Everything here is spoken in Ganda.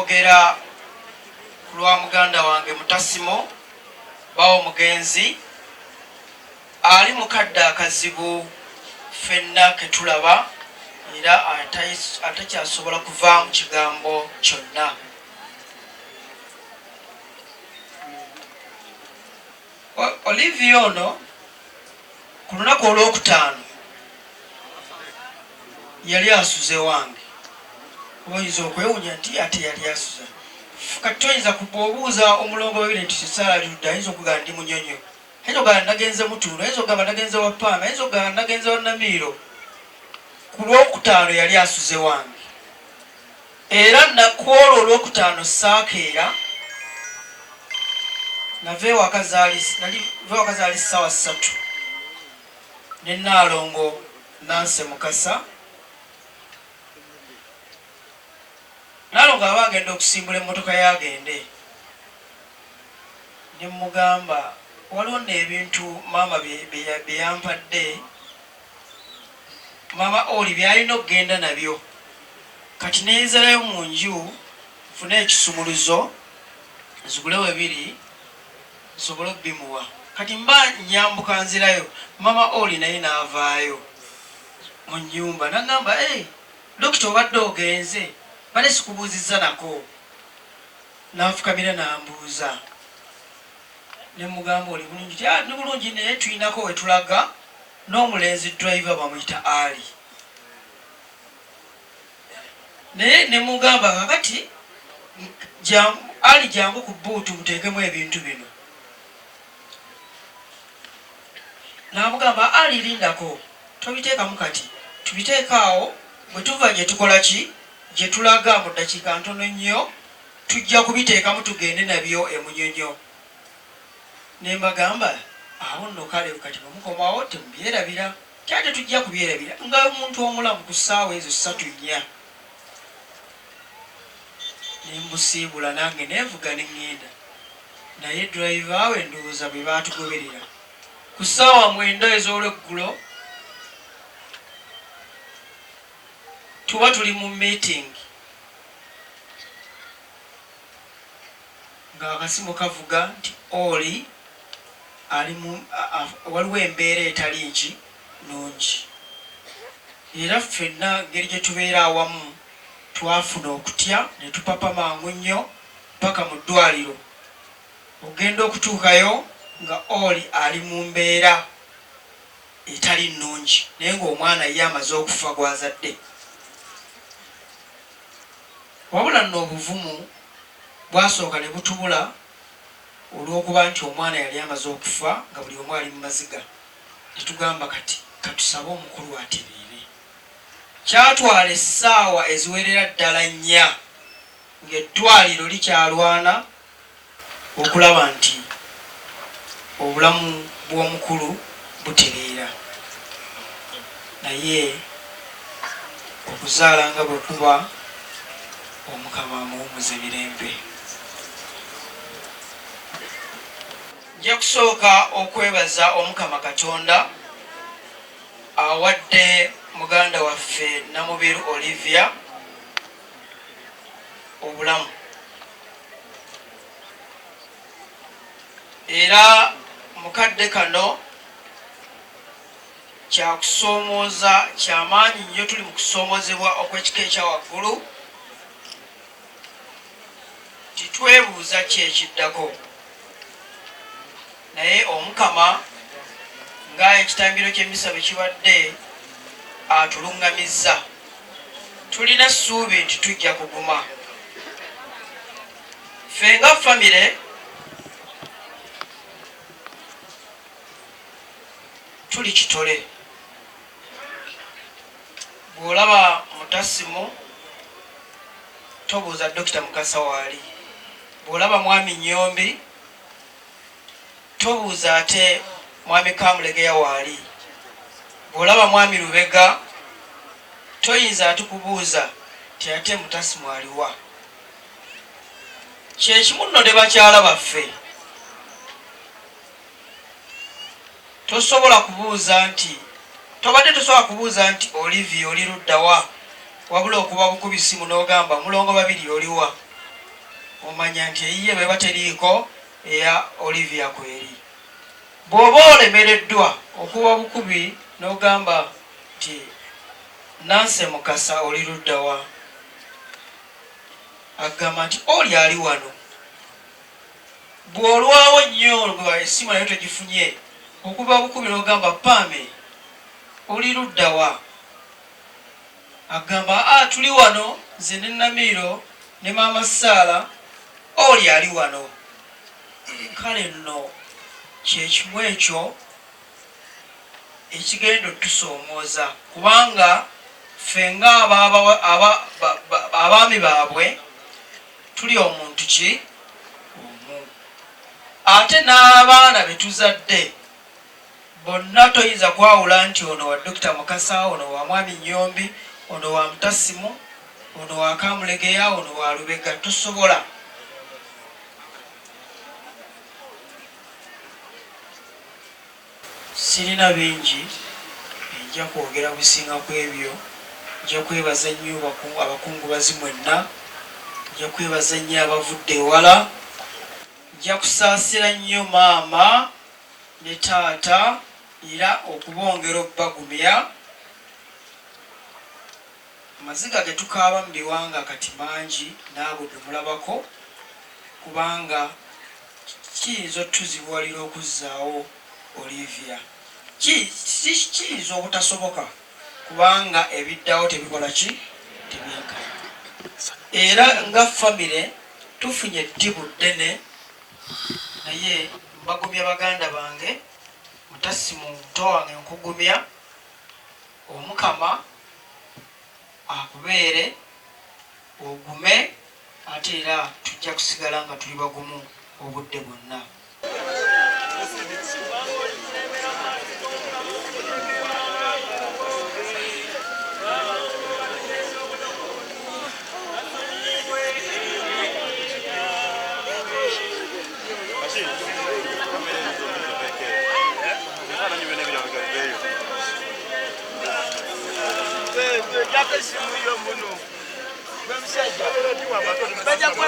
nogera kulwa muganda wange mutasimo bawo mugenzi ali mukadde akazibu fenna ketulaba era atakyasobola kuva mu kigambo kyonna. Olivia ono ku lunaku olwokutaano yali asuze wange. Oyinza okwewunya nti ate yali asuza. Kati toyinza kubuuza omulongo webire nti Sara alidda, ayinza okugamba ndi munyonyo, ayinza okugamba nagenze Mutuulo, ayinza okugamba nagenze wa Paama, ayinza okugamba nagenze wa Namiiro. Ku lwokutaano yali asuze wange. Era nakwolwo olwokutaano saakeera nava ewaka zaali ssaawa 3 ne Naalongo Nanse Mukasa. Naalongo aba agenda okusimbula emmotoka yagende. Ne mugamba waliwo n'ebintu maama bye yampadde, maama oli byalina okugenda nabyo. Kati nenzerayo mu nju nfune ekisumuluzo nzigule webiri nsobole okubimuwa. Kati mba nyambuka nzirayo, maama oli naye n'avaayo mu nnyumba n'agamba dokita obadde ogenze, bale sikubuuzizza nako. N'anfukamira n'ambuuza. Ne mugamba oli bulungi ti ni bulungi naye tulinako we tulaga n'omulenzi driver bamuyita Ali. Naye ne mugamba kakati Ali jangu ku buutu muteekemu ebintu bino. N'amugamba Ali lindako tobiteekamu kati tubiteekaawo bwe tuva gye tukola ki gye tulaga mu ddakiika ntono nnyo tujja kubiteekamu tugende nabyo emunyonyo. Ne mbagamba awo nno kale kati bwemukomawo temubyerabira kyate tujja kubyerabira nga omuntu omulamu ku ssaawa ezo 3-4. Ne mbusiibula nange nenvuga ne ŋŋenda. Naye driver we ndowooza bwe baatugoberera ku ssaawa 9 ez'olweggulo tuba tuli mu meeting nga akasimu kavuga nti oli waliwo embeera etali nki nungi. Era ffenna ngeri gye tubeera awamu twafuna okutya ne tupapa mangu nnyo paka mu ddwaliro. Ogenda okutuukayo nga oli ali mu mbeera etali nnungi naye ng'omwana ye amaze okufa gwazadde. Wabula nno obuvumu bwasooka ne butubula olw'okuba nti omwana yali amaze okufa nga buli omu ali mu maziga. Ne tugamba kati katusabe omukulu atereere. Kyatwala essaawa eziwerera ddala 4 ng'eddwaliro likyalwana okulaba nti obulamu bw'omukulu butereera. Naye okuzaala nga bwe kuba Omukama amuwummuza emirembe. Nja kusooka okwebaza Omukama Katonda awadde muganda waffe Namubiru Olivia obulamu. Era mukadde kano kyakusoomooza kyamaanyi nnyo, tuli mu kusoomoozebwa okw'ekika ekya waggulu. Titwebuuza ki ekiddako, naye Omukama nga ekitambiro ky'emmisa bwe kibadde atuluŋŋamizza. Tulina essuubi nti tujja kuguma. Ffe nga famire tuli kitole. Bw'olaba Mutasimo tobuuza Dokita Mukasa waali. Bw'olaba Mwami Nnyombi tobuuza ate Mwami Kamulegeya waali. Bw'olaba Mwami Lubega toyinza ate kubuuza ti ate Mutasimo aliwa. Kyekimu nno ne bakyala baffe tosobola kubuuza nti Olivia oli ludda wa, wabula okuba bukubi simu n'ogamba mulongo babiri oliwa. omanya nti eyiye bwe bateriiko eya Olivia kweri. Bw'oba olemereddwa okuba bukubi n'ogamba nti Nanse Mukasa oli ludda wa, agamba nti oli ali wano. Bw'olwawo nnyo nga essimu nayo tegifunye, okuba bukubi n'ogamba Pame oli ludda wa, agamba tuli wano nze ne Namiro ne Maama Saala, oli ali wano. Kale nno kyekimu ekyo ekigenda otusoomooza, kubanga ffe ng'abaami baabwe tuli omuntu ki omu. Ate n'abaana be tuzadde bonna toyinza kwawula nti ono wa Dr. Mukasa, ono wa Mwami Nyombi, ono wa Mutasimu, ono wa Kamulegeya, ono wa Lubega. Tosobola. Sirina bingi nja kwogera businga ku ebyo. Nja kwebaza nnyo abakungubazi mwenna, nja kwebaza nnyo abavudde ewala, nja kusaasira nnyo maama ne taata era okubongera obbagumya. Amaziga ge tukaaba mu biwanga kati mangi naabo temulabako, kubanga kiyinza otuzibuwalira okuzzaawo Olivia. Kiyinza obutasoboka kubanga ebiddawo tebikola ki tebyenkana. Era nga famire tufunye eddibu ddene, naye mbagumya baganda bange, Mutasimu muto wange nkugumya, Omukama akubeere ogume, ate era tujja kusigala nga tuli bagumu obudde bwonna. Bajja kuba